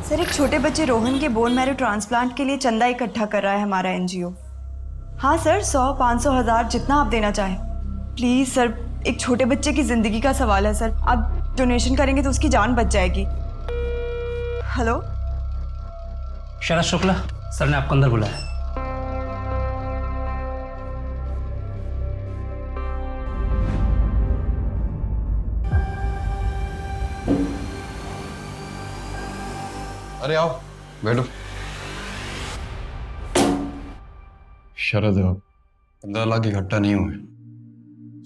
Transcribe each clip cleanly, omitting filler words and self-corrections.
Sir, एक छोटे बच्चे रोहन के बोन मैरो ट्रांसप्लांट के लिए चंदा इकट्ठा कर रहा है हमारा एनजीओ। हाँ सर, 100, 500, 1000 जितना आप देना चाहें। प्लीज़ सर, एक छोटे बच्चे की ज़िंदगी का सवाल है सर। आप डोनेशन करेंगे तो उसकी जान बच जाएगी। हेलो शरद शुक्ला सर ने आपको अंदर बुलाया। अरे आओ बैठो। शरद, 15 लाख इकट्ठा नहीं हुए,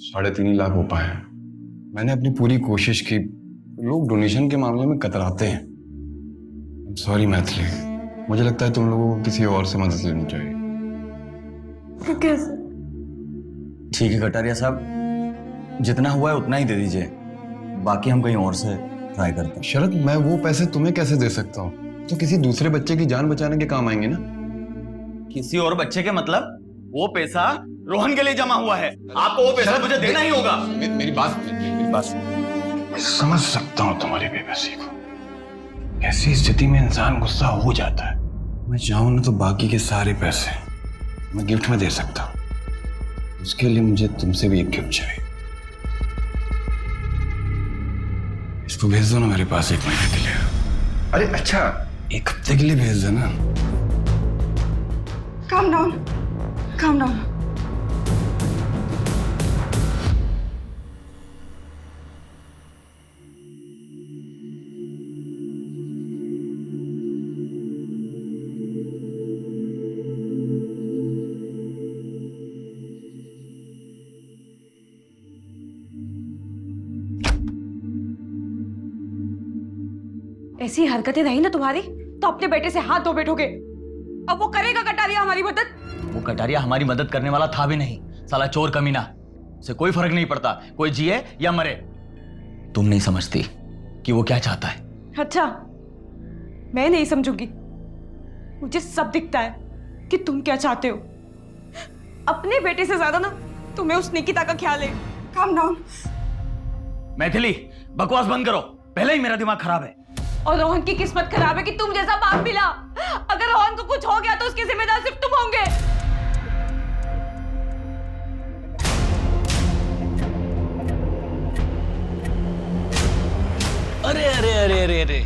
3.5 लाख हो पाए हैं। मैंने अपनी पूरी कोशिश की। लोग डोनेशन के मामले में कतराते हैं। सॉरी मैथिली, मुझे लगता है तुम लोगों को किसी और से मदद लेनी चाहिए। कैसे? ठीक है कटारिया साहब, जितना हुआ है उतना ही दे दीजिए, बाकी हम कहीं और से ट्राई करते हैं। शरद, मैं वो पैसे तुम्हें कैसे दे सकता हूँ? तो किसी दूसरे बच्चे की जान बचाने के काम आएंगे ना। किसी और बच्चे के मतलब? वो पैसा रोहन के लिए जमा हुआ है, आपको वो पैसा मुझे देना ही होगा। मेरी बात मैं समझ सकता हूँ तुम्हारी बेबसी को। ऐसी स्थिति में इंसान गुस्सा हो जाता है। मैं चाहूँ ना तो बाकी के सारे पैसे मैं गिफ्ट में दे सकता हूँ। उसके लिए मुझे तुमसे भी एक गिफ्ट चाहिए। इसको भेज दो ना मेरे पास 1 महीने के लिए। अरे अच्छा, 1 हफ्ते के लिए भेज देना। Calm down, calm down. ऐसी हरकतें रही ना तुम्हारी तो अपने बेटे से हाथ धो बैठोगे। अब वो करेगा कटारिया हमारी मदद? वो कटारिया हमारी मदद करने वाला था भी नहीं, साला चोर कमीना। उसे कोई फर्क नहीं पड़ता कोई जिए या मरे। तुम नहीं समझती कि वो क्या चाहता है। अच्छा, मैं नहीं समझूंगी। मुझे सब दिखता है कि तुम क्या चाहते हो। अपने बेटे से ज्यादा ना तुम्हें उस निकिता का ख्याल है। Calm down. मैथिली, बकवास बंद करो, पहले ही मेरा दिमाग खराब है। और रोहन की किस्मत खराब है कि तुम जैसा बाप मिला। अगर रोहन को कुछ हो गया तो उसकी जिम्मेदार सिर्फ तुम होंगे। अरे अरे अरे अरे अरे,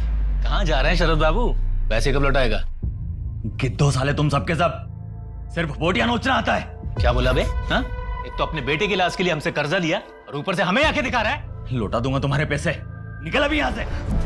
कहाँ जा रहे हैं शरद बाबू? पैसे कब लौटाएगा? कितने साले तुम सबके सब सिर्फ बोटियां नोचना आता है। क्या बोला बे? हाँ? एक तो अपने बेटे के इलाज के लिए हमसे कर्जा लिया और ऊपर से हमें आके दिखा रहा है। लौटा दूंगा तुम्हारे पैसे, निकल अभी यहां से।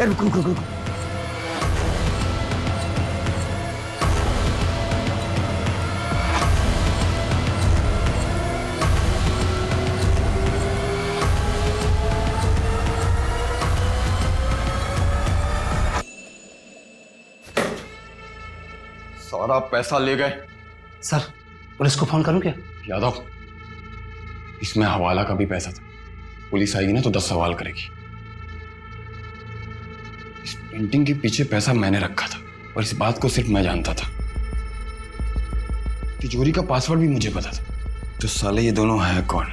रुक रुक रुक रुक। सारा पैसा ले गए। सर, पुलिस को फोन करूं क्या? यादव, इसमें हवाला का भी पैसा था। पुलिस आएगी ना तो 10 सवाल करेगी। इस पेंटिंग के पीछे पैसा मैंने रखा था और इस बात को सिर्फ मैं जानता था। तिजोरी का पासवर्ड भी मुझे पता था। तो साले ये दोनों हैं कौन?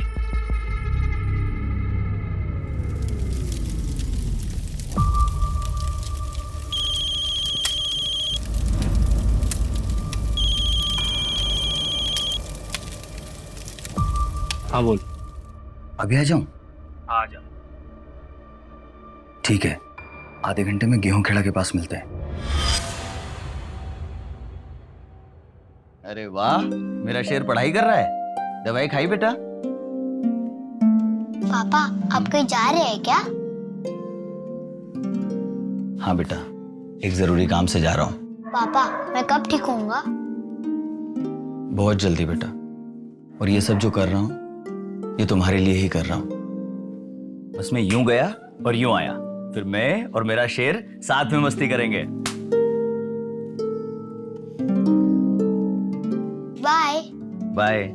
हाँ बोल। अभी आ जाऊं? आ जा। ठीक है, आधे घंटे में गेहूं खेड़ा के पास मिलते हैं। अरे वाह, मेरा शेर पढ़ाई कर रहा है। दवाई खाई बेटा? पापा आप कहीं जा रहे हैं क्या? हाँ बेटा, एक जरूरी काम से जा रहा हूँ। पापा मैं कब ठीक होऊंगा? बहुत जल्दी बेटा। और ये सब जो कर रहा हूँ ये तुम्हारे लिए ही कर रहा हूँ। बस मैं यूं गया और यूं आया, फिर मैं और मेरा शेर साथ में मस्ती करेंगे। बाय। बाय।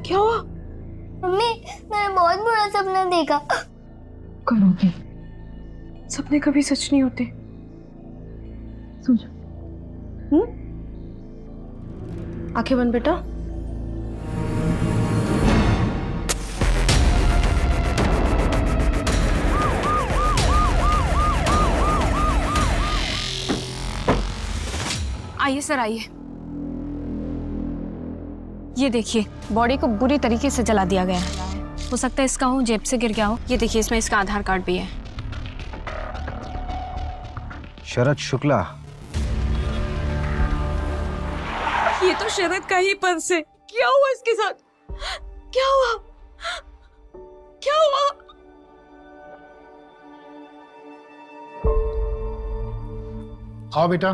क्या हुआ? मम्मी मैंने बहुत बुरा सपना देखा। करोगे, सपने कभी सच नहीं होते। सो जा। आंखें बंद बेटा। आइए सर, आइए। ये देखिए, बॉडी को बुरी तरीके से जला दिया गया है। हो सकता है इसका हो जेब से गिर गया हो। ये देखिए, इसमें इसका आधार कार्ड भी है। शरद शुक्ला। ये तो शरद का ही पर्स है। क्या हुआ इसके साथ? क्या हुआ? क्या हुआ? आओ बेटा,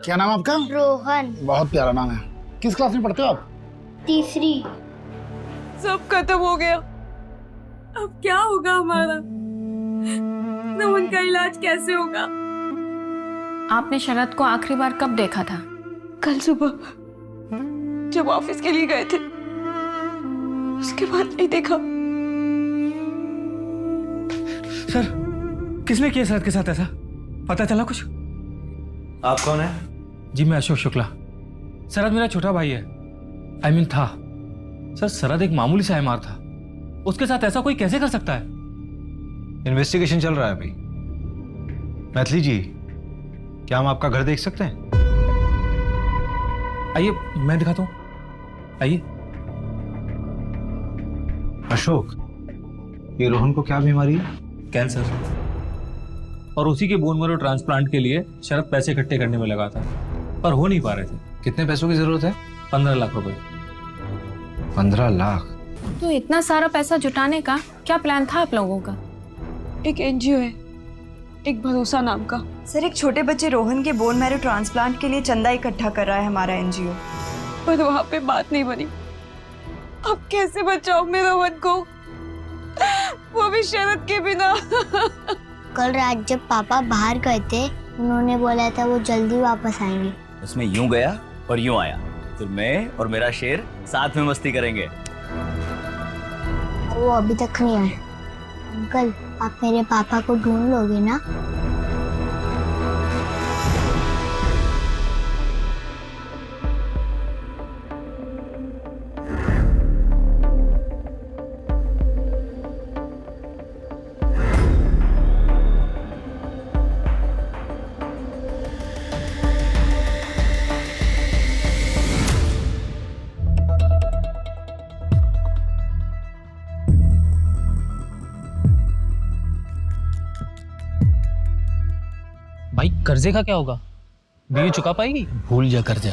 क्या नाम आपका? रोहन। बहुत प्यारा नाम है। किस क्लास में पढ़ते हो आप? तीसरी। सब खत्म हो गया। अब क्या होगा हमारा? रोहन का इलाज कैसे होगा? आपने शरद को आखिरी बार कब देखा था? कल सुबह जब ऑफिस के लिए गए थे, उसके बाद नहीं देखा। सर, किसने किया शरद के साथ ऐसा? पता चला कुछ? आप कौन है? जी मैं अशोक शुक्ला। शरद मेरा छोटा भाई है। I mean था। सर, शरद एक मामूली सा एमआर था। उसके साथ ऐसा कोई कैसे कर सकता है? इन्वेस्टिगेशन चल रहा है अभी। मैथिली जी, क्या हम आपका घर देख सकते हैं? आइए, मैं दिखाता हूँ। आइए। अशोक, ये रोहन को क्या बीमारी है? कैंसर। और उसी के बोन मैरो ट्रांसप्लांट के लिए शरद पैसे इकट्ठे करने में लगा था, पर हो नहीं पा रहे थे। कितने पैसों की जरूरत है? 15 लाख रुपए। 15 लाख? तो इतना सारा पैसा जुटाने का क्या प्लान था आप लोगों का? एक एनजीओ है, एक भरोसा नाम का। सर, एक छोटे बच्चे रोहन के बोन मैरो ट्रांसप्लांट के लिए चंदा इकट्ठा कर रहा है हमारा एनजीओ। पर वहां पे बात नहीं बनी। अब कैसे बचाओ मैं रोहन को, वो भी शरद के बिना? कल रात जब पापा बाहर गए थे, उन्होंने बोला था वो जल्दी वापस आएंगे। बस मैं यूं गया और यूं आया, फिर मैं और मेरा शेर साथ में मस्ती करेंगे। वो अभी तक नहीं आए। अंकल, आप मेरे पापा को ढूंढ लोगे ना? भाई, कर्जे का क्या होगा? बीवी चुका पाएगी? भूल जा कर्जा।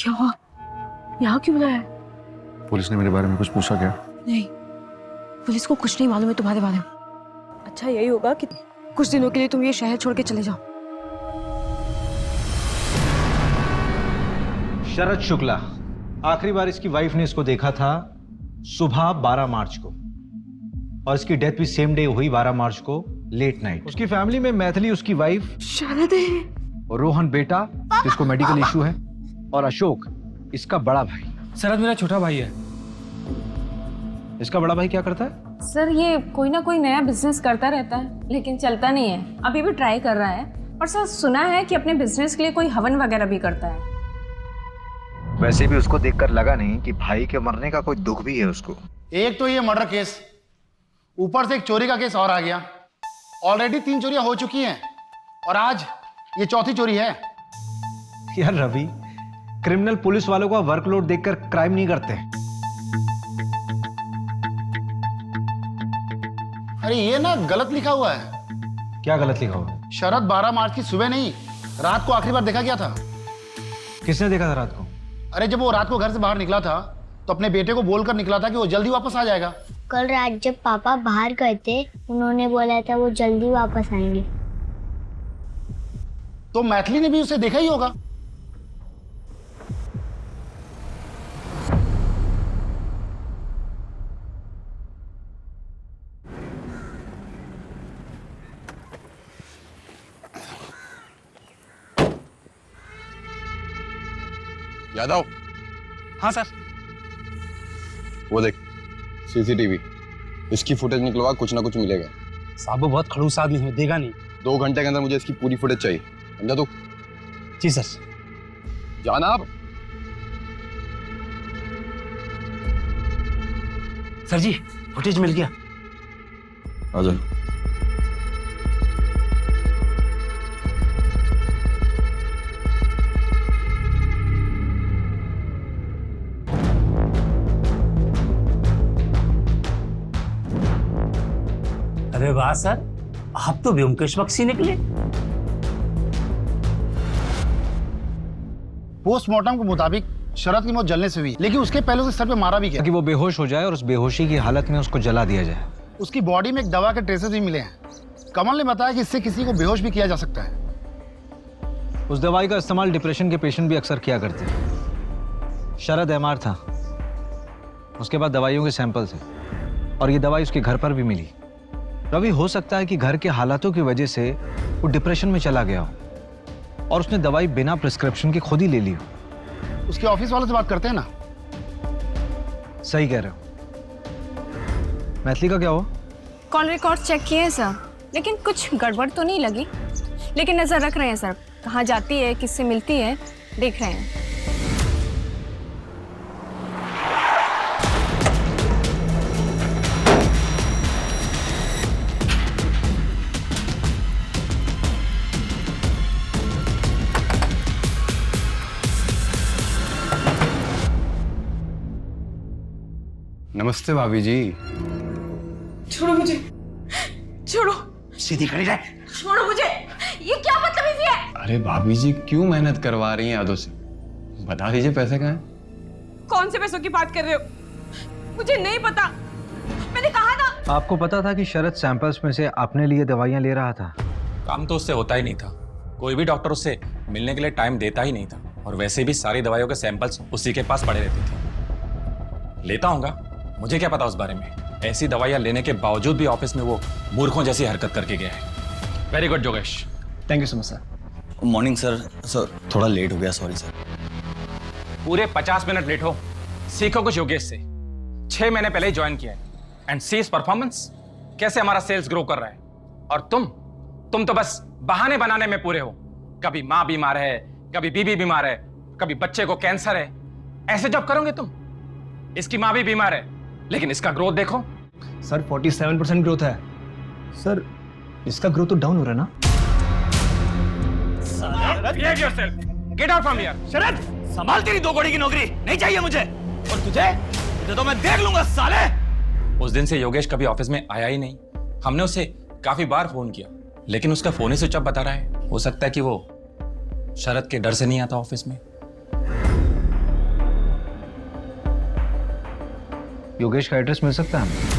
क्या हुआ? यहाँ क्यों बुलाया है? पुलिस ने मेरे बारे में कुछ पूछा क्या? नहीं, पुलिस को कुछ नहीं मालूम है तुम्हारे बारे में। अच्छा यही होगा कि कुछ दिनों के लिए तुम ये शहर छोड़ के चले जाओ। शरद शुक्ला, आखिरी बार इसकी वाइफ ने इसको देखा था सुबह 12 मार्च को, और इसकी डेथ भी सेम डे हुई 12 मार्च को लेट नाइट। उसकी फैमिली में मैथिली उसकी वाइफ, शरद है। और रोहन बेटा जिसको मेडिकल इशू है, और अशोक इसका बड़ा भाई। शरद मेरा छोटा भाई है। इसका बड़ा भाई क्या करता है? सर ये कोई ना कोई नया बिजनेस करता रहता है, लेकिन चलता नहीं है। अभी भी ट्राई कर रहा है। और सर सुना है कि अपने बिजनेस के लिए कोई हवन वगैरह भी करता है। वैसे भी उसको देखकर लगा नहीं कि भाई के मरने का कोई दुख भी है उसको। एक तो ये मर्डर केस, ऊपर से एक चोरी का केस और आ गया। ऑलरेडी 3 चोरियां हो चुकी हैं और आज ये चौथी चोरी है। यार रवि, क्रिमिनल पुलिस वालों का वर्कलोड देखकर क्राइम नहीं करते। अरे ये ना गलत लिखा हुआ है। क्या गलत लिखा हुआ? शरद 12 मार्च की सुबह नहीं, रात को आखिरी बार देखा गया था। किसने देखा था रात को? अरे जब वो रात को घर से बाहर निकला था तो अपने बेटे को बोलकर निकला था कि वो जल्दी वापस आ जाएगा। कल रात जब पापा बाहर गए थे, उन्होंने बोला था वो जल्दी वापस आएंगे। तो मैथिली ने भी उसे देखा ही होगा। यादव, हाँ सर। वो देख सीसीटीवी, इसकी फुटेज निकलवा, कुछ ना कुछ मिलेगा। साहब वो बहुत खड़ूस आदमी है, देगा नहीं। 2 घंटे के अंदर मुझे इसकी पूरी फुटेज चाहिए, समझा तू? जी सर। जाना आप। सर जी फुटेज मिल गया। आ जाओ। अरे वाह सर, आप तो व्योमकेश बख्शी निकले। पोस्टमार्टम के मुताबिक शरद की मौत जलने से हुई, लेकिन उसके पहले उसे सर पे मारा भी गया ताकि वो बेहोश हो जाए और उस बेहोशी की हालत में उसको जला दिया जाए। उसकी बॉडी में एक दवा के ट्रेसेस भी मिले हैं। कमल ने बताया कि इससे किसी को बेहोश भी किया जा सकता है। उस दवाई का इस्तेमाल डिप्रेशन के पेशेंट भी अक्सर किया करते हैं। शरद एमआर था, उसके बाद दवाइयों के सैंपल थे, और ये दवाई उसके घर पर भी मिली। रवि, हो सकता है कि घर के हालातों की वजह से वो डिप्रेशन में चला गया हो और उसने दवाई बिना प्रिस्क्रिप्शन के खुद ही ले ली हो। उसके ऑफिस वालों से बात करते हैं ना। सही कह रहे हो। मैथिली का क्या हुआ? कॉल रिकॉर्ड चेक किए हैं सर, लेकिन कुछ गड़बड़ तो नहीं लगी। लेकिन नजर रख रहे हैं सर, कहाँ जाती है, किससे मिलती है, देख रहे हैं। नमस्ते भाभी जी। छोड़ो मुझे, छोड़ो, सीधी खड़ी रह। छोड़ो मुझे। ये क्या बदतमीजी है? अरे भाभी जी क्यों मेहनत करवा रही हैं यादों से? बता दीजिए पैसे कहाँ हैं? कौन से पैसों की बात कर रहे हो? मुझे नहीं पता, मैंने कहा ना। आपको पता था कि शरद सैंपल्स में से अपने लिए दवाइयां ले रहा था? काम तो उससे होता ही नहीं था। कोई भी डॉक्टर उससे मिलने के लिए टाइम देता ही नहीं था, और वैसे भी सारी दवाइयों के सैंपल्स उसी के पास पड़े रहते थे। लेता होगा, मुझे क्या पता उस बारे में। ऐसी दवाइयां लेने के बावजूद भी ऑफिस में वो मूर्खों जैसी हरकत करके गया है। Very good Yogesh. Thank you so much sir. Morning sir. Sir थोड़ा लेट हो गया, सॉरी सर। पूरे 50 मिनट लेट हो। सीखो कुछ योगेश से। 6 महीने पहले ही ज्वाइन किया है, एंड सी इज परफॉर्मेंस। कैसे हमारा सेल्स ग्रो कर रहा है। और तुम तो बस बहाने बनाने में पूरे हो। कभी माँ बीमार है, कभी बीबी बीमार है, कभी बच्चे को कैंसर है। ऐसे जब करोगे तुम। इसकी माँ भी बीमार है, लेकिन इसका ग्रोथ देखो। सर 47% ग्रोथ है। सर इसका ग्रोथ तो डाउन हो रहा है ना? Behave yourself. Get out from here. शरद, संभाल तेरी 2 कौड़ी की नौकरी नहीं चाहिए मुझे। और तुझे तो मैं देख लूंगा साले। उस दिन से योगेश कभी ऑफिस में आया ही नहीं। हमने उसे काफी बार फोन किया, लेकिन उसका फोन ही स्विच ऑफ बता रहा है। हो सकता है कि वो शरद के डर से नहीं आता ऑफिस में। योगेश का एड्रेस मिल सकता है हमें?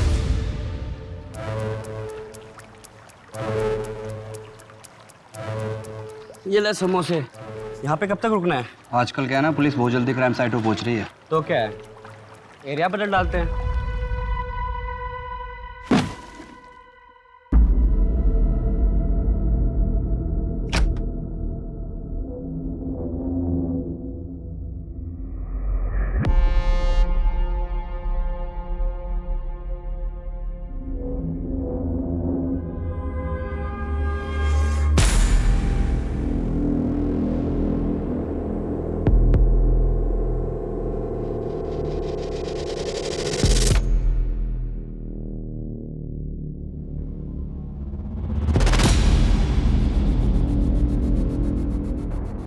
ये ले समोसे। यहाँ पे कब तक रुकना है? आजकल क्या है ना, पुलिस बहुत जल्दी क्राइम साइट पे पहुंच रही है। तो क्या है, एरिया बदल डालते हैं।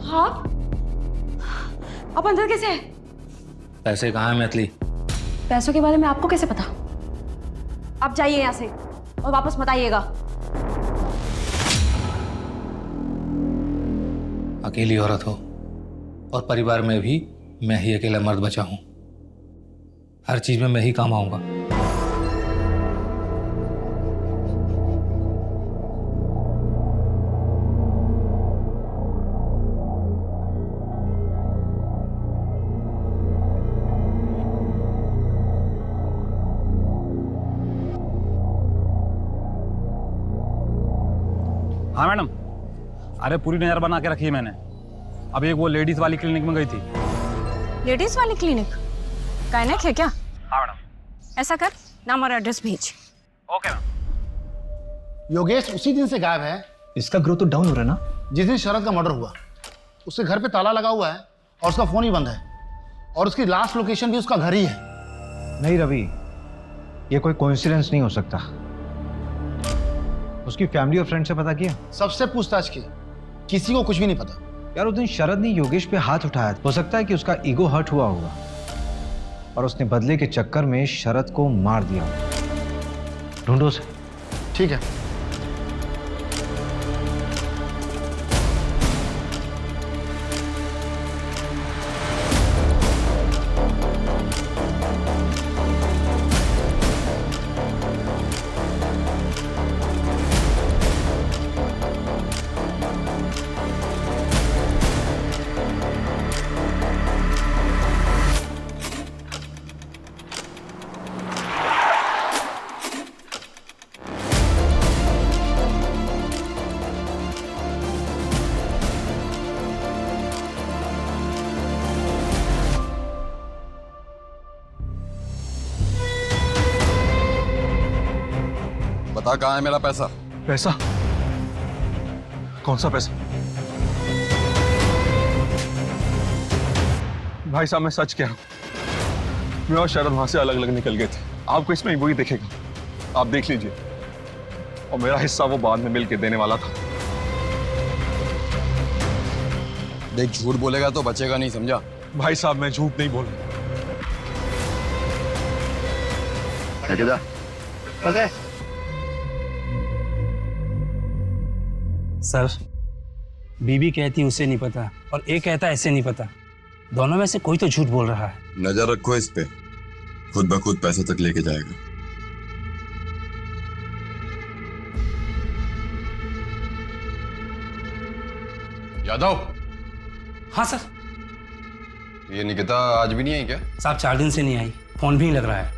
हाँ, आप अंदर कैसे हैं? पैसे कहाँ हैं मैथिली? पैसों के बारे में आपको कैसे पता? आप जाइए यहाँ से और वापस मत आइएगा। अकेली औरत हो और परिवार में भी मैं ही अकेला मर्द बचा हूं। हर चीज में मैं ही काम आऊंगा। हाँ मैडम, अरे पूरी नजर बना के रखी है मैंने। अब एक वो लेडीज वाली क्लिनिक में गई थी। लेडीज वाली क्लिनिक? गायनेक है क्या? हाँ मैडम। ऐसा कर, नाम और एड्रेस भेज। Okay ma'am. योगेश उसी दिन से गायब है। इसका ग्रोथ तो डाउन हो रहा है ना। जिस दिन शरद का मर्डर हुआ उसके घर पे ताला लगा हुआ है और उसका फोन ही बंद है, और उसकी लास्ट लोकेशन भी उसका घर ही है। नहीं रवि, ये कोई कोइंसिडेंस नहीं हो सकता। उसकी फैमिली और फ्रेंड से पता किया? सबसे पूछताछ की, किसी को कुछ भी नहीं पता। यार उस दिन शरद ने योगेश पे हाथ उठाया, हो सकता है कि उसका ईगो हर्ट हुआ होगा और उसने बदले के चक्कर में शरद को मार दिया। ढूंढो उसे। ठीक है। बता कहाँ है मेरा पैसा? पैसा? कौन सा पैसा? भाई साहब मैं सच कह रहा हूं, मैं और शरद वहां से अलग अलग निकल गए थे। आपको इसमें वही दिखेगा, आप देख लीजिए। और मेरा हिस्सा वो बाद में मिल के देने वाला था। देख, झूठ बोलेगा तो बचेगा नहीं, समझा? भाई साहब मैं झूठ नहीं बोल रहा। सर, बीबी कहती उसे नहीं पता और एक कहता ऐसे नहीं पता। दोनों में से कोई तो झूठ बोल रहा है। नजर रखो इस पे, खुद ब खुद पैसे तक लेके जाएगा। यादव। हाँ सर। ये निकिता आज भी नहीं आई क्या? साहब 4 दिन से नहीं आई, फोन भी नहीं लग रहा है।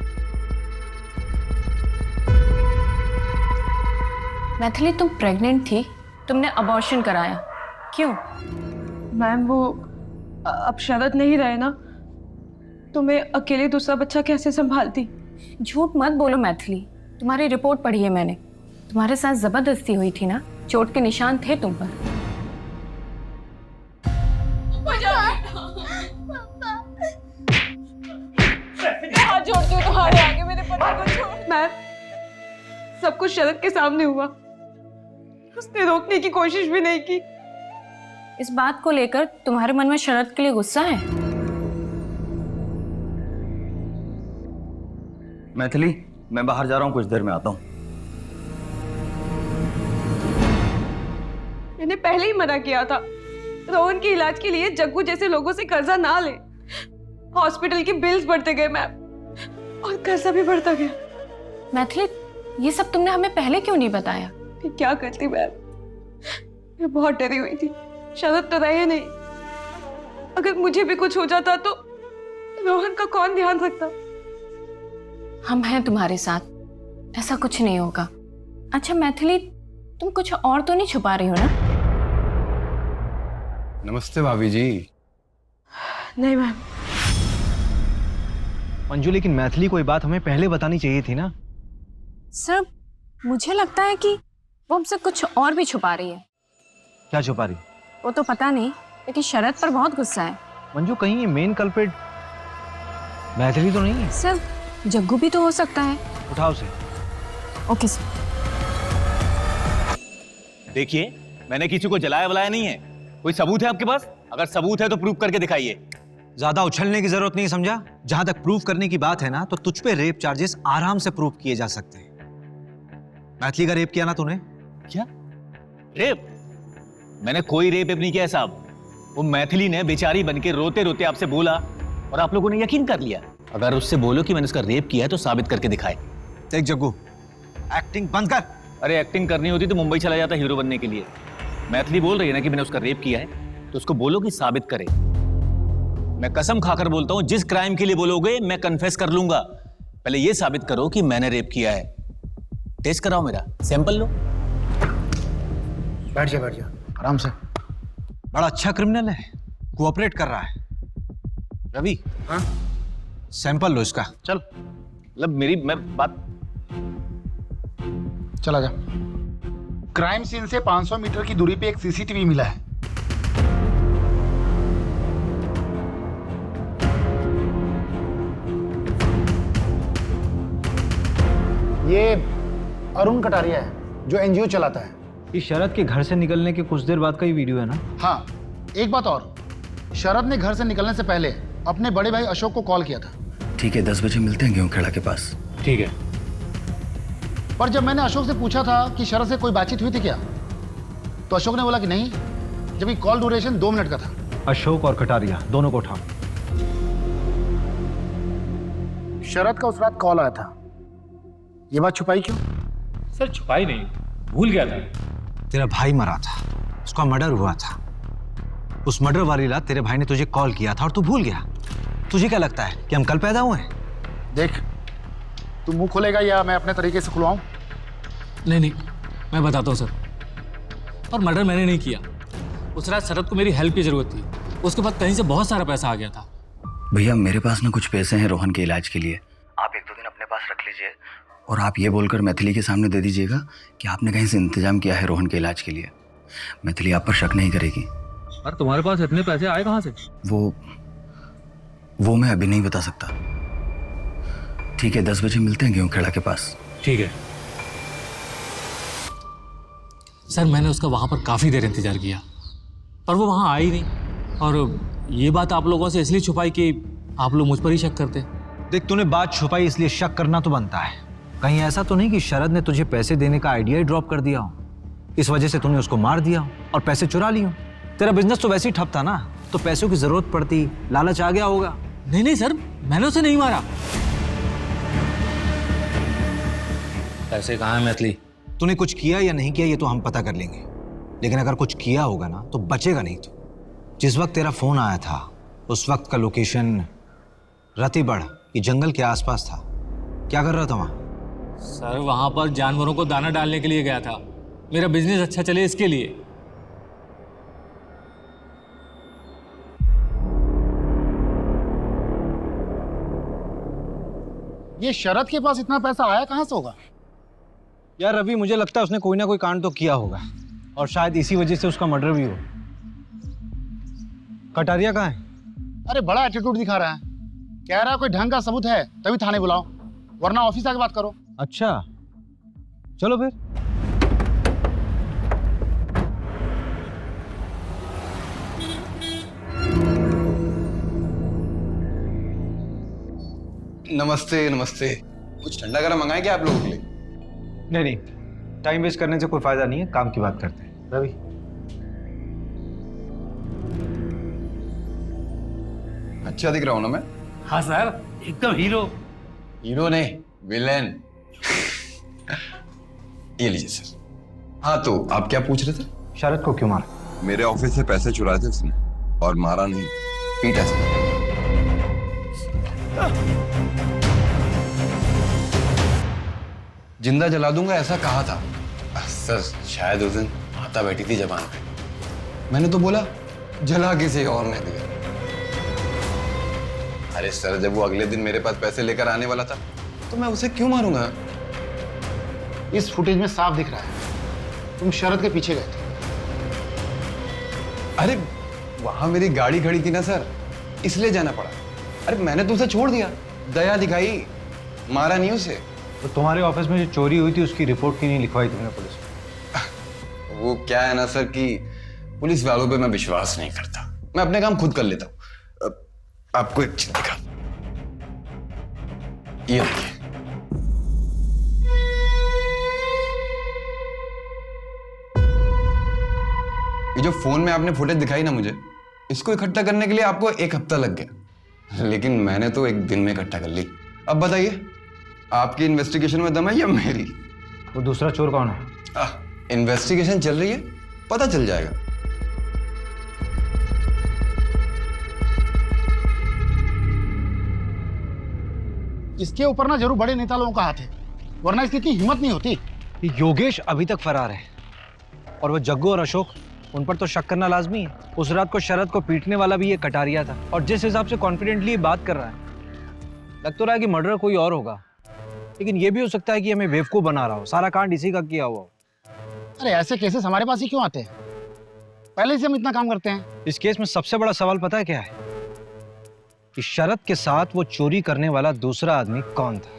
मैथिली, तुम प्रेग्नेंट थी, तुमने अबॉर्शन कराया, क्यों? मैम वो अब शरद नहीं रहे ना, तो मैं अकेले दूसरा बच्चा कैसे संभालती? झूठ मत बोलो मैथिली, तुम्हारी रिपोर्ट पढ़ी है मैंने। तुम्हारे साथ जबरदस्ती हुई थी ना, चोट के निशान थे तुम पर। हाथ जोड़ती हूँ तुम्हारे आगे, मेरे पति को छोड़। मैम, सब कुछ शरद के सामने हुआ, उसने रोकने की कोशिश भी नहीं की। इस बात को लेकर तुम्हारे मन में शरद के लिए गुस्सा है? मैथिली, मैं बाहर जा रहा हूँ, कुछ देर में आता हूँ। मैंने पहले ही मना किया था, रोहन के इलाज के लिए जग्गू जैसे लोगों से कर्जा ना ले। हॉस्पिटल के बिल्स बढ़ते गए मैम, और कर्जा भी बढ़ता गया। मैथिली, ये सब तुमने हमें पहले क्यों नहीं बताया? क्या करती मैम, मैं बहुत डरी हुई थी। शरद तो रहे नहीं। अगर मुझे भी कुछ हो जाता तो रोहन का कौन ध्यान रखता? हम हैं तुम्हारे साथ, ऐसा कुछ नहीं होगा। अच्छा मैथिली, तुम कुछ और तो नहीं छुपा रही हो ना? नमस्ते भाभी जी। नहीं मैम। मंजू, लेकिन मैथिली को ये बात हमें पहले बतानी चाहिए थी ना। सर मुझे लगता है कि वो हमसे कुछ और भी छुपा रही है। क्या छुपा रही? वो तो पता नहीं, लेकिन शरद पर बहुत गुस्सा है। मंजू, कहीं ये मेन कल्प्रिट मैथिली तो नहीं है? सर जग्गू भी तो हो सकता है। उठाओ उसे। Okay sir. देखिए, मैंने किसी को जलाया वलाया नहीं है। कोई सबूत है आपके पास? अगर सबूत है तो प्रूव करके दिखाइए। ज्यादा उछलने की जरूरत नहीं, समझा? जहां तक प्रूव करने की बात है ना, तो तुझ पे रेप चार्जेस आराम से प्रूव किए जा सकते हैं। मैथिली का रेप किया ना तूने? क्या रेप? मैंने कोई रेप नहीं किया है साहब। वो मैथिली ने बेचारी बनके रोते रोते आपसे बोला और आप लोगों ने यकीन कर लिया। अगर उससे बोलो कि मैंने उसका रेप किया है तो साबित करके दिखाए। देख जग्गू, एक्टिंग बंद कर। अरे एक्टिंग करनी होती तो मुंबई चला जाता हीरो बनने के लिए। मैथिली बोल रही है ना कि मैंने उसका रेप किया है, तो उसको बोलो कि साबित करे। मैं कसम खाकर बोलता हूं, जिस क्राइम के लिए बोलोगे मैं कन्फेस कर लूंगा। पहले ये साबित करो कि मैंने रेप किया है। टेस्ट कराओ, मेरा सैंपल लो। बैठ जा आराम से। बड़ा अच्छा क्रिमिनल है, कोऑपरेट कर रहा है। रवि, हाँ? सैंपल लो इसका। चल। मतलब मेरी मैं बात। चला जा। क्राइम सीन से 500 मीटर की दूरी पे एक सीसीटीवी मिला है। ये अरुण कटारिया है जो एनजीओ चलाता है। ये शरद के घर से निकलने के कुछ देर बाद का ही वीडियो है ना? हाँ, एक बात और, शरद ने घर से निकलने से पहले अपने बड़े भाई अशोक को कॉल किया था। ठीक है, 10 बजे मिलते हैं गेहूं खेड़ा के पास। ठीक है। पर जब मैंने अशोक से पूछा था कि शरद से कोई बातचीत हुई थी क्या, तो अशोक ने बोला कि नहीं, जबकि कॉल ड्यूरेशन 2 मिनट का था। अशोक और कटारिया दोनों को उठाओ। शरद का उस रात कॉल आया था, ये बात छुपाई क्यों? सर छुपाई नहीं, भूल गया था। तेरा भाई मरा था, उसका मर्डर हुआ था। उस मर्डर वाली रात तेरे भाई ने तुझे कॉल किया था और तू भूल गया। तुझे क्या लगता है कि हम कल पैदा हुए हैं? देख, तू मुंह खोलेगा या मैं अपने तरीके से खुलवाऊं? नहीं, मैं बताता हूँ सर। और मर्डर मैंने नहीं किया। उस रात शरद को मेरी हेल्प की जरूरत थी, उसके बाद कहीं से बहुत सारा पैसा आ गया था। भैया मेरे पास ना कुछ पैसे हैं रोहन के इलाज के लिए। आप 1-2 दिन अपने पास रख लीजिए और आप ये बोलकर मैथिली के सामने दे दीजिएगा कि आपने कहीं से इंतजाम किया है रोहन के इलाज के लिए। मैथिली आप पर शक नहीं करेगी। अरे तुम्हारे पास इतने पैसे आए कहाँ से? वो मैं अभी नहीं बता सकता। ठीक है, 10 बजे मिलते हैं गेहूं खेड़ा के पास। ठीक है सर। मैंने उसका वहां पर काफी देर इंतजार किया, पर वो वहां आई नहीं। और ये बात आप लोगों से इसलिए छुपाई कि आप लोग मुझ पर ही शक करते। देख, तूने बात छुपाई इसलिए शक करना तो बनता है। कहीं ऐसा तो नहीं कि शरद ने तुझे पैसे देने का आइडिया ही ड्रॉप कर दिया हो, इस वजह से तूने उसको मार दिया हो और पैसे चुरा लिए हो? तेरा बिजनेस तो वैसे ही ठप था ना, तो पैसों की जरूरत पड़ती, लालच आ गया होगा। नहीं सर, मैंने उसे नहीं मारा। पैसे कहाँ है मैथिली? तूने कुछ किया या नहीं किया ये तो हम पता कर लेंगे, लेकिन अगर कुछ किया होगा ना तो बचेगा नहीं। तो जिस वक्त तेरा फोन आया था उस वक्त का लोकेशन रतिबड़ की जंगल के आसपास था। क्या कर रहा था वहां? सर वहां पर जानवरों को दाना डालने के लिए गया था, मेरा बिजनेस अच्छा चले इसके लिए। ये शरद के पास इतना पैसा आया कहां से होगा? यार रवि, मुझे लगता है उसने कोई ना कोई कांड तो किया होगा और शायद इसी वजह से उसका मर्डर भी हो। कटारिया कहाँ है? अरे बड़ा एटीट्यूड दिखा रहा है, कह रहा है कोई ढंग का सबूत है तभी थाने बुलाओ, वरना ऑफिस आके बात करो। अच्छा चलो फिर। नमस्ते नमस्ते। कुछ ठंडा गरम मंगाए क्या आप लोगों के लिए? नहीं, टाइम वेस्ट करने से कोई फायदा नहीं है, काम की बात करते हैं। रवि, अच्छा दिख रहा हूं ना मैं? हाँ सर, एकदम हीरो। हीरो नहीं, विलेन। ये लीजिए सर। हाँ तो आप क्या पूछ रहे थे? शरद को क्यों मारा? मेरे ऑफिस से पैसे चुराए थे उसने और मारा नहीं, पीटा था। जिंदा जला दूंगा ऐसा कहा था सर। शायद उस दिन माता बैठी थी जबान पे, मैंने तो बोला जला किसी और ने दिया। अरे सर, जब वो अगले दिन मेरे पास पैसे लेकर आने वाला था तो मैं उसे क्यों मारूंगा? इस फुटेज में साफ दिख रहा है तुम शरद के पीछे गए थे। अरे वहां मेरी गाड़ी खड़ी थी ना सर, इसलिए जाना पड़ा। अरे मैंने तो उसे छोड़ दिया, दया दिखाई, मारा नहीं उसे। तो तुम्हारे ऑफिस में जो चोरी हुई थी उसकी रिपोर्ट क्यों नहीं लिखवाई तुमने पुलिस में? वो क्या है ना सर कि पुलिस वालों पे मैं विश्वास नहीं करता, मैं अपने काम खुद कर लेता हूँ। आपको एक चीज दिखा, ये देखिए। ये जो फोन में आपने फुटेज दिखाई ना मुझे, इसको इकट्ठा करने के लिए आपको 1 हफ्ता लग गया, लेकिन मैंने तो 1 दिन में इकट्ठा कर ली। अब बताइए, आपकी इन्वेस्टिगेशन में दम है या मेरी? वो दूसरा चोर कौन है? इन्वेस्टिगेशन चल रही है, पता चल जाएगा। इसके ऊपर ना जरूर बड़े नेता लोगों का हाथ है, वरना इसकी इतनी हिम्मत नहीं होती। ये योगेश अभी तक फरार है और वो जग्गू और अशोक, उन पर तो शक करना लाजमी है। उस रात को शरद को पीटने वाला भी ये कटारिया था, और जिस हिसाब से कॉन्फिडेंटली ये बात कर रहा है, लग तो रहा है कि मर्डर कोई और होगा, लेकिन ये भी हो सकता है कि हमें बेवकूफ बना रहा हो, सारा कांड इसी का किया हुआ हो। अरे ऐसे केसेस हमारे पास ही क्यों आते हैं? पहले से हम इतना काम करते हैं। इस केस में सबसे बड़ा सवाल पता है क्या है? कि शरद के साथ वो चोरी करने वाला दूसरा आदमी कौन था?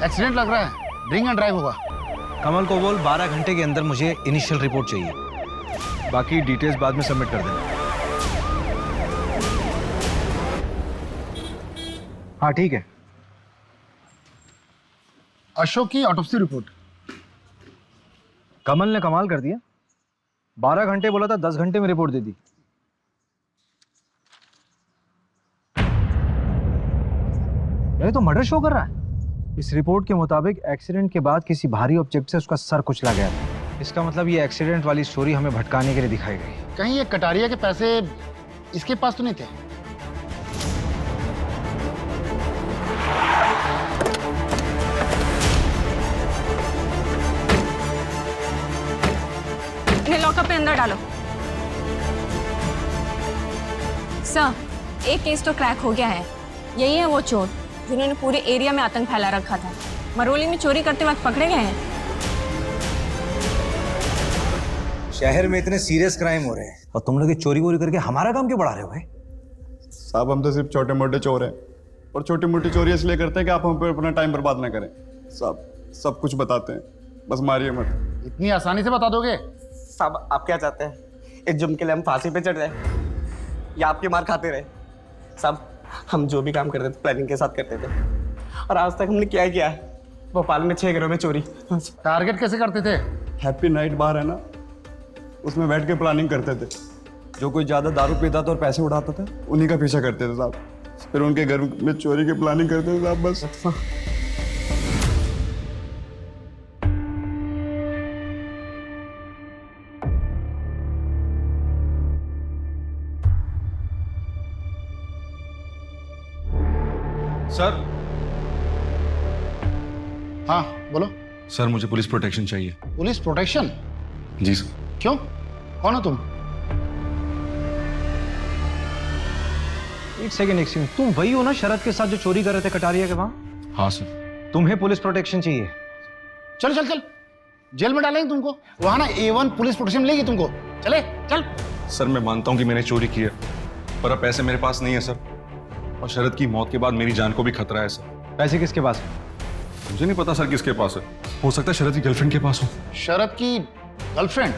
एक्सीडेंट लग रहा है, ड्रिंक एंड ड्राइव होगा। कमल को बोल 12 घंटे के अंदर मुझे इनिशियल रिपोर्ट चाहिए, बाकी डिटेल्स बाद में सबमिट कर देना। हाँ ठीक है। अशोक की ऑटोप्सी रिपोर्ट। कमल ने कमाल कर दिया, 12 घंटे बोला था, 10 घंटे में रिपोर्ट दे दी। ये तो मर्डर शो कर रहा है। इस रिपोर्ट के मुताबिक एक्सीडेंट के बाद किसी भारी ऑब्जेक्ट से उसका सर कुचला गया था। इसका मतलब ये एक्सीडेंट वाली स्टोरी हमें भटकाने के लिए दिखाई गई। कहीं ये कटारिया के पैसे इसके पास तो नहीं थे? इन्हें लॉकअप में अंदर डालो। सर, एक केस तो क्रैक हो गया है। यही है वो चोर जिन्होंने पूरे एरिया में आतंक फैला रखा था। मरोली में चोरी करते वक्त पकड़े गए हैं। शहर में इतने सीरियस क्राइम हो रहे हैं और तुम लोग चोरी वोरी करके हमारा काम क्यों बढ़ा रहे हो भाई? साहब, हम तो सिर्फ छोटे मोटे चोर हैं, और छोटी मोटी चोरी इसलिए करते हैं कि आप हम पे अपना टाइम बर्बाद ना करें। साहब, सब कुछ बताते हैं, बस मारिए मत। इतनी आसानी से बता दोगे? साहब, आप क्या चाहते हैं? इस जुर्म के लिए हम फांसी पे चढ़ जाए या आपकी मार खाते रहे? साहब, हम जो भी काम करते थे प्लानिंग के साथ करते थे, और आज तक हमने क्या किया है? भोपाल में 6 घरों में चोरी। टारगेट कैसे करते थे? हैप्पी नाइट बार है ना, उसमें बैठ के प्लानिंग करते थे। जो कोई ज़्यादा दारू पीता था और पैसे उड़ाता था, उन्हीं का पीछा करते थे साहब। फिर उनके घर में चोरी की प्लानिंग करते थे साहब, बस। सर। हाँ बोलो। सर, मुझे पुलिस प्रोटेक्शन चाहिए। Police protection? जी सर। क्यों, कौन हो तुम? एक सेकंड, तुम वही हो ना शरद के साथ जो चोरी कर रहे थे कटारिया के वहां? हाँ सर। तुम्हें पुलिस प्रोटेक्शन चाहिए? चल चल चल, जेल में डालेंगे तुमको। वहां ना A1 पुलिस प्रोटेक्शन मिलेगी तुमको। चले चल। सर मैं मानता हूं कि मैंने चोरी की है, पर अब पैसे मेरे पास नहीं है सर, और शरद की मौत के बाद मेरी जान को भी खतरा है सर। पैसे किसके पास है? मुझे नहीं पता सर किसके पास है, हो सकता है शरद की गर्लफ्रेंड के पास हो। शरद की गर्लफ्रेंड?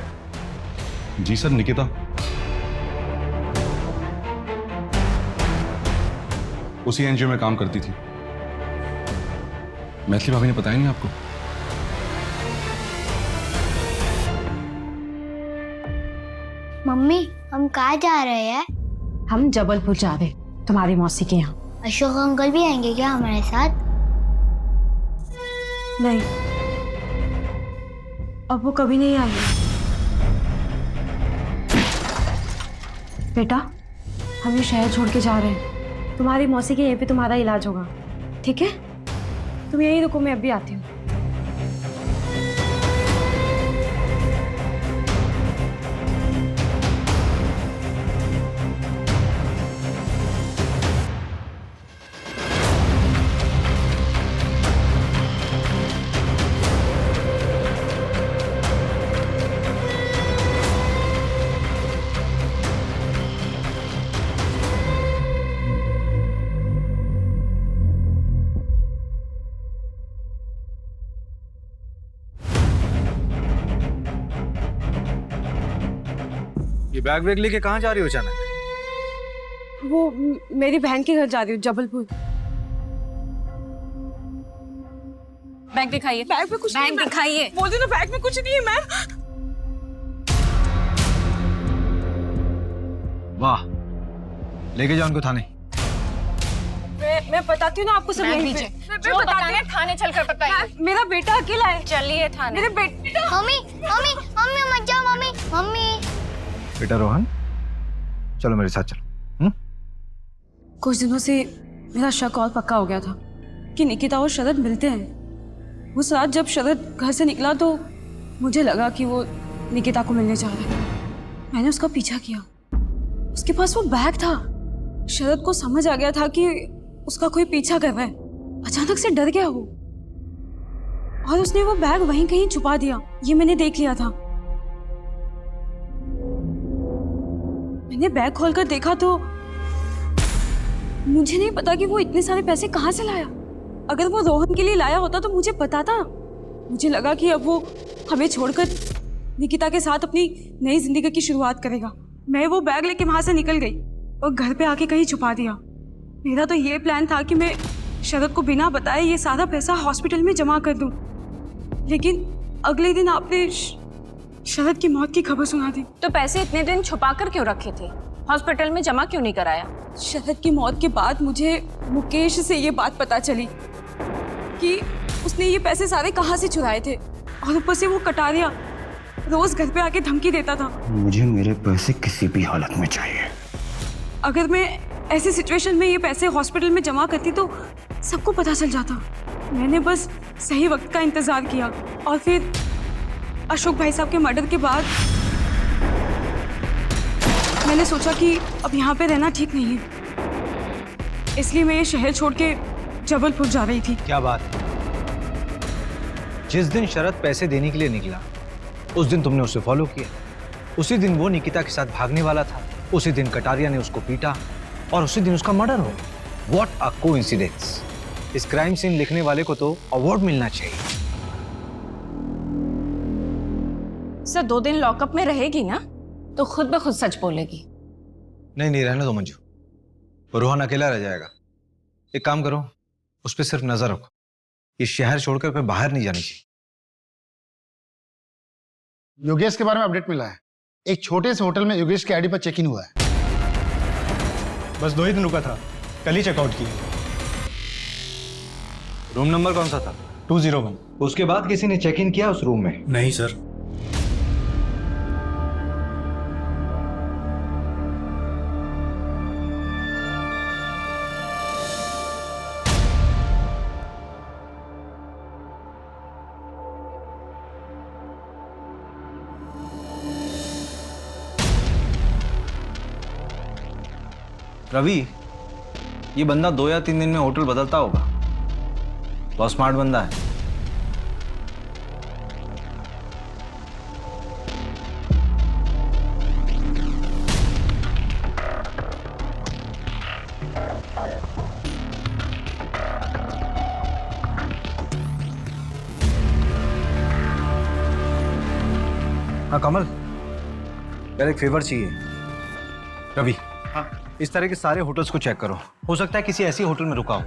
जी सर, निकिता। उसी एनजीओ में काम करती थी। मैथिली भाभी ने बताया नहीं आपको? मम्मी हम कहाँ जा रहे हैं? हम जबलपुर जा रहे तुम्हारी मौसी के यहाँ। अशोक अंकल भी आएंगे क्या हमारे साथ? नहीं, अब वो कभी नहीं आएंगे। बेटा, हम ये शहर छोड़ के जा रहे हैं। तुम्हारी मौसी के यहीं पे तुम्हारा इलाज होगा, ठीक है? तुम यहीं रुको, मैं अभी आती हूँ। ये बैग वैग लेके कहाँ जा रही हो अचानक? वो मेरी बहन के घर जा रही हूँ, जबलपुर। बैग दिखाइए। बैग में कुछ नहीं है, बैग दिखाइए। बोल दो ना, बैग में कुछ नहीं है मैम। वाह, लेके जाओ उनको थाने। मैं बताती हूँ ना आपको सब। बैग यहीं पे। नीचे। मैं जो बताती बताना है थाने चलकर बताइए। मेरा बेटा अकेला है। चलिए थाने। मेरे बेटा। मम्मी मम्मी मम्मी मत जाओ मम्मी। मम्मी बेटा रोहन, चलो मेरे साथ चलो। कुछ दिनों से मेरा शक और पक्का हो गया था कि निकिता और शरद मिलते हैं। उस रात जब शरद घर से निकला तो मुझे लगा कि वो निकिता को मिलने जा रहा है। मैंने उसका पीछा किया। उसके पास वो बैग था। शरद को समझ आ गया था कि उसका कोई पीछा कर रहा है। अचानक से डर गया वो, और उसने वो बैग वहीं कहीं छुपा दिया। ये मैंने देख लिया था। मैंने बैग खोलकर देखा तो मुझे नहीं पता कि वो इतने सारे पैसे कहाँ से लाया। अगर वो रोहन के लिए लाया होता तो मुझे पता था। मुझे लगा कि अब वो हमें छोड़कर निकिता के साथ अपनी नई जिंदगी की शुरुआत करेगा। मैं वो बैग लेके वहां से निकल गई और घर पे आके कहीं छुपा दिया। मेरा तो ये प्लान था कि मैं शरद को बिना बताए ये सारा पैसा हॉस्पिटल में जमा कर दूं। लेकिन अगले दिन आपने शरद की मौत की खबर सुना दी। तो पैसे इतने दिन छुपा कर क्यों रखे थे? हॉस्पिटल में जमा क्यों नहीं कराया? शरद की मौत के बाद मुझे मुकेश से ये बात पता चली कि उसने ये पैसे सारे कहाँ से चुराए थे, और ऊपर से वो कटारिया रोज घर पे आके धमकी देता था। मुझे मेरे पैसे किसी भी हालत में चाहिए। अगर मैं ऐसी सिचुएशन में ये पैसे हॉस्पिटल में जमा करती तो सबको पता चल जाता। मैंने बस सही वक्त का इंतजार किया, और फिर अशोक भाई साहब के मर्डर के बाद मैंने सोचा कि अब यहाँ पे रहना ठीक नहीं है, इसलिए मैं ये शहर छोड़ के जबलपुर जा रही थी। क्या बात! जिस दिन शरद पैसे देने के लिए निकला उस दिन तुमने उसे फॉलो किया। उसी दिन वो निकिता के साथ भागने वाला था। उसी दिन कटारिया ने उसको पीटा और उसी दिन उसका मर्डर हो गया। What a coincidence! इस क्राइम सीन लिखने वाले को तो अवार्ड मिलना चाहिए। सर 2 दिन लॉकअप में रहेगी ना तो खुद ब खुद सच बोलेगी। नहीं नहीं, रहने दो मंजू, वो रोहन अकेला रह जाएगा। एक काम करो, उस पर सिर्फ नजर रखो। इस शहर छोड़कर फिर बाहर नहीं जानी चाहिए। योगेश के बारे में अपडेट मिला है। एक छोटे से होटल में योगेश के आईडी पर चेक इन हुआ है। बस 2 ही दिन रुका था, कल ही चेकआउट किया। रूम नंबर कौन सा था? 201। उसके बाद किसी ने चेक इन किया उस रूम में? नहीं सर। रवि, ये बंदा 2 या 3 दिन में होटल बदलता होगा। बहुत स्मार्ट बंदा है। हाँ कमल, यार एक फेवर चाहिए। रवि, हाँ इस तरह के सारे होटल्स को चेक करो। हो सकता है किसी ऐसी होटल में रुका हो।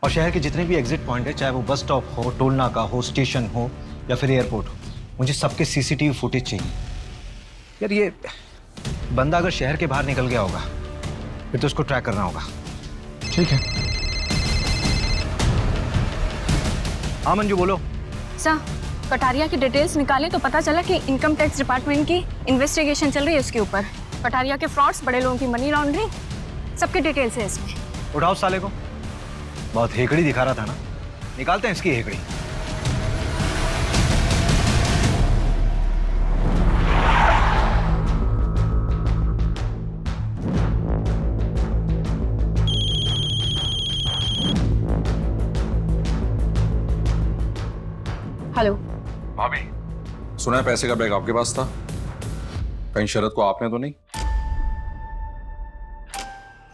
और शहर के जितने भी एग्जिट पॉइंट है, चाहे वो बस स्टॉप हो, टोल नाका हो, स्टेशन हो या फिर एयरपोर्ट हो, मुझे सबके सीसीटीवी फुटेज चाहिए। यार ये बंदा अगर शहर के बाहर निकल गया होगा फिर तो उसको ट्रैक करना होगा। ठीक है। हाँ मंजू बोलो। सर, कटारिया की डिटेल्स निकालें तो पता चला कि इनकम टैक्स डिपार्टमेंट की इन्वेस्टिगेशन चल रही है उसके ऊपर। कटारिया के फ्रॉड्स, बड़े लोगों की मनी लॉन्ड्रिंग, सबकी डिटेल्स है इसमें। उठाओ साले को, बहुत हेकड़ी दिखा रहा था ना, निकालते हैं इसकी हेकड़ी। हेलो भाभी, सुना है पैसे का बैग आपके पास था, कहीं शरद को आपने तो नहीं?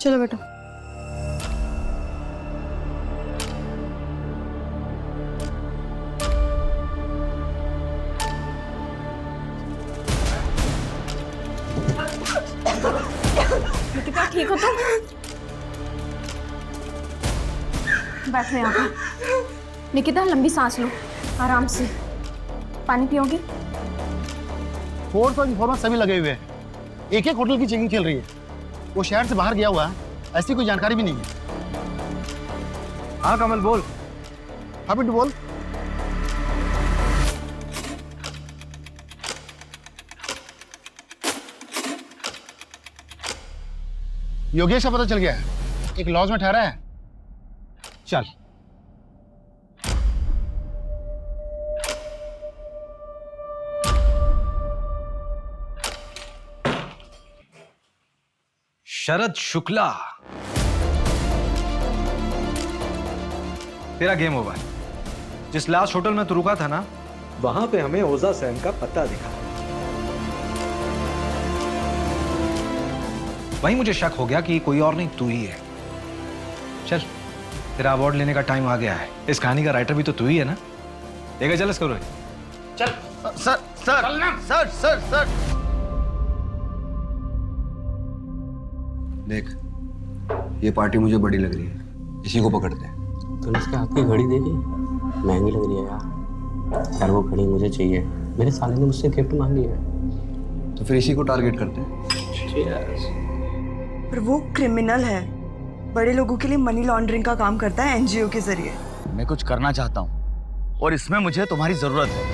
चलो बेटा। निकिता, ठीक हो तुम? बैठो यहाँ पर। निकिता, लंबी सांस लो, आराम से। पानी पियोगी? फोर्स और इन्फॉर्मेंस सभी लगे हुए हैं। एक एक होटल की चेकिंग चल रही है। वो शहर से बाहर गया हुआ है, ऐसी कोई जानकारी भी नहीं है। हाँ कमल बोल। हाँ बिट्टू बोल। योगेश का पता चल गया है, एक लॉज में ठहरा है। चल। शरद शुक्ला, तेरा गेम ओवर। जिस लास्ट होटल में तू रुका था ना, वहां पे हमें ओजा सेन का पता दिखा। वहीं मुझे शक हो गया कि कोई और नहीं तू ही है। चल, तेरा अवार्ड लेने का टाइम आ गया है। इस कहानी का राइटर भी तो तू ही है ना? देखा, चल इसको। चल। सर सर सर सर देख, ये पार्टी मुझे बड़ी लग रही है, इसी को पकड़ते हैं। तूने इसके हाथ की घड़ी देखी? महंगी लग रही है यार। यार वो घड़ी मुझे चाहिए, मेरे साले ने मुझसे गिफ्ट मांगी है। तो फिर इसी को टारगेट करते हैं। पर वो क्रिमिनल है, बड़े लोगों के लिए मनी लॉन्ड्रिंग का काम करता है एनजीओ के जरिए। मैं कुछ करना चाहता हूँ और इसमें मुझे तुम्हारी जरूरत है।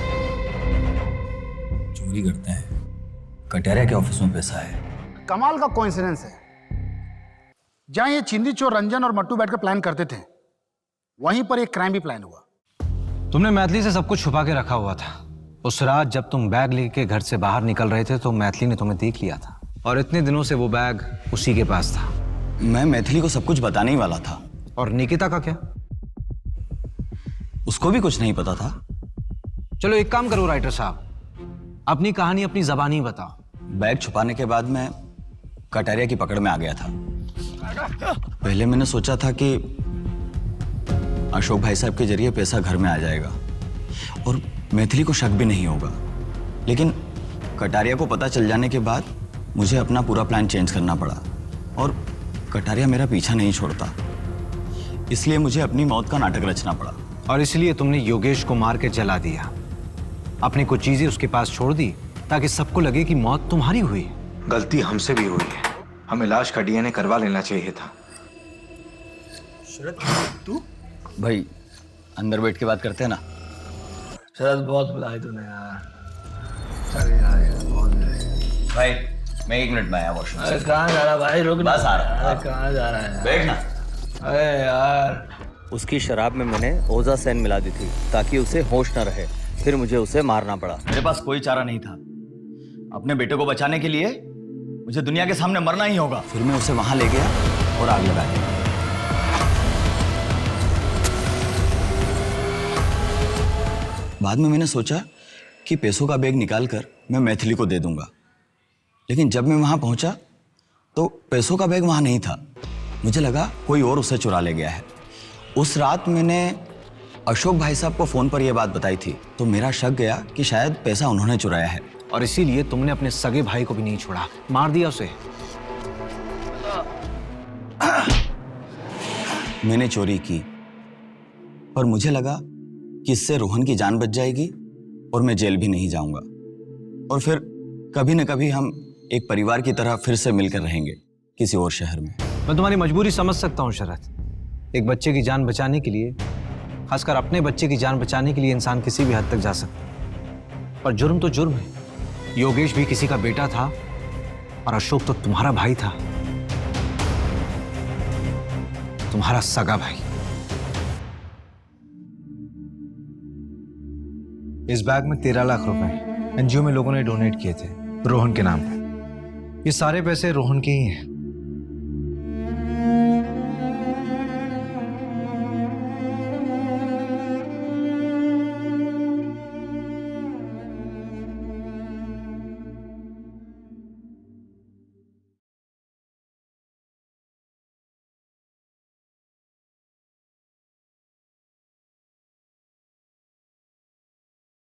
चोरी करते हैं, कटारिया के ऑफिस में पैसा है। कमाल का कोइंसिडेंस है। जहां ये चिंदी चोर रंजन और मट्टू बैठकर प्लान करते थे, वहीं पर एक क्राइम भी प्लान हुआ। तुमने मैथिली से सब कुछ छुपा के रखा हुआ था। उस रात जब तुम बैग लेके घर से बाहर निकल रहे थे तो मैथिली ने तुम्हें देख लिया था, और इतने दिनों से वो बैग उसी के पास था। मैं मैथिली को सब कुछ बताने ही वाला था। और निकिता का क्या? उसको भी कुछ नहीं पता था। चलो एक काम करो राइटर साहब, अपनी कहानी अपनी जबानी बताओ। बैग छुपाने के बाद मैं कटारिया की पकड़ में आ गया था। पहले मैंने सोचा था कि अशोक भाई साहब के जरिए पैसा घर में आ जाएगा और मैथिली को शक भी नहीं होगा, लेकिन कटारिया को पता चल जाने के बाद मुझे अपना पूरा प्लान चेंज करना पड़ा और कटारिया मेरा पीछा नहीं छोड़ता, इसलिए मुझे अपनी मौत का नाटक रचना पड़ा। और इसलिए तुमने योगेश को मार के जला दिया, अपनी कुछ चीजें उसके पास छोड़ दी ताकि सबको लगे कि मौत तुम्हारी हुई। गलती हमसे भी हुई है, हमें लाश का डीएनए करवा लेना चाहिए था। शरद, तू? भाई अंदर बैठ के बात करते हैं ना। शरद, बहुत बुलाए तूने यार। चल यार, बहुत बुलाए। भाई मैं 1 मिनट में आया वॉशरूम से। अरे कहाँ जा रहा भाई? रुक, बस आ रहा। अरे कहाँ जा रहा है? बैठ ना। अरे यार, उसकी शराब में मैंने ओजा सैन मिला दी थी ताकि उसे होश न रहे, फिर मुझे उसे मारना पड़ा। मेरे पास कोई चारा नहीं था। अपने बेटे को बचाने के लिए मुझे दुनिया के सामने मरना ही होगा। फिर मैं उसे वहां ले गया और आग लगा दी। बाद में मैंने सोचा कि पैसों का बैग निकालकर मैं मैथिली को दे दूंगा, लेकिन जब मैं वहां पहुंचा तो पैसों का बैग वहां नहीं था। मुझे लगा कोई और उसे चुरा ले गया है। उस रात मैंने अशोक भाई साहब को फोन पर यह बात बताई थी, तो मेरा शक गया कि शायद पैसा उन्होंने चुराया है। और इसीलिए तुमने अपने सगे भाई को भी नहीं छोड़ा, मार दिया उसे। मैंने चोरी की और मुझे लगा कि इससे रोहन की जान बच जाएगी और मैं जेल भी नहीं जाऊंगा, और फिर कभी न कभी हम एक परिवार की तरह फिर से मिलकर रहेंगे किसी और शहर में। मैं तुम्हारी मजबूरी समझ सकता हूँ शरद। एक बच्चे की जान बचाने के लिए, खासकर अपने बच्चे की जान बचाने के लिए इंसान किसी भी हद तक जा सकता है, पर जुर्म तो जुर्म है। योगेश भी किसी का बेटा था और अशोक तो तुम्हारा भाई था, तुम्हारा सगा भाई। इस बैग में 13 लाख रुपए एनजीओ में लोगों ने डोनेट किए थे रोहन के नाम पे। ये सारे पैसे रोहन के ही हैं।